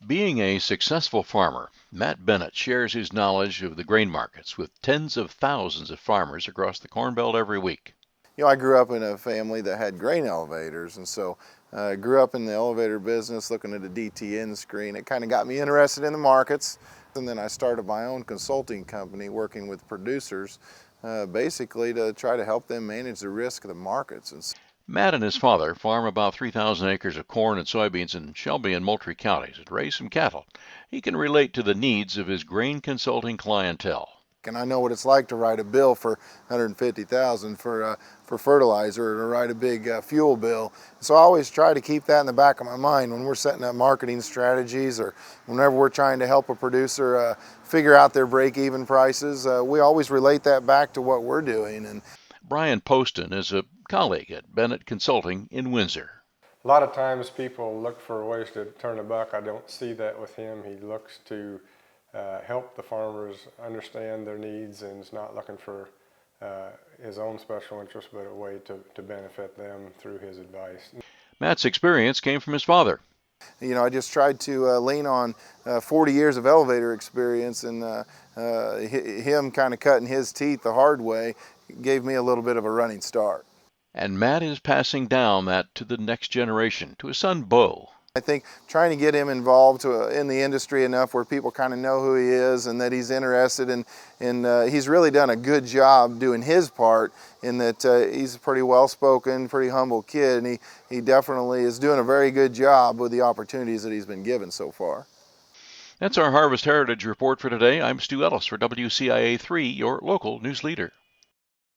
Being a successful farmer, Matt Bennett shares his knowledge of the grain markets with tens of thousands of farmers across the Corn Belt every week. I grew up in a family that had grain elevators, and so I grew up in the elevator business looking at a DTN screen. It kind of got me interested in the markets, and then I started my own consulting company working with producers, basically to try to help them manage the risk of the markets. Matt and his father farm about 3,000 acres of corn and soybeans in Shelby and Moultrie counties and raise some cattle. He can relate to the needs of his grain consulting clientele. And I know what it's like to write a bill for $150,000 for fertilizer, or to write a big fuel bill. So I always try to keep that in the back of my mind when we're setting up marketing strategies, or whenever we're trying to help a producer figure out their break-even prices. We always relate that back to what we're doing. And Brian Poston is a colleague at Bennett Consulting in Windsor. A lot of times people look for ways to turn a buck. I don't see that with him. He looks to help the farmers understand their needs, and is not looking for his own special interest, but a way to benefit them through his advice. Matt's experience came from his father. I just tried to lean on 40 years of elevator experience, and him kind of cutting his teeth the hard way gave me a little bit of a running start. And Matt is passing down that to the next generation, to his son Bo. I think trying to get him involved in the industry enough where people kind of know who he is and that he's interested in, he's really done a good job doing his part, in that he's a pretty well-spoken, pretty humble kid, and he definitely is doing a very good job with the opportunities that he's been given so far. That's our Harvest Heritage Report for today. I'm Stu Ellis for WCIA 3, your local news leader.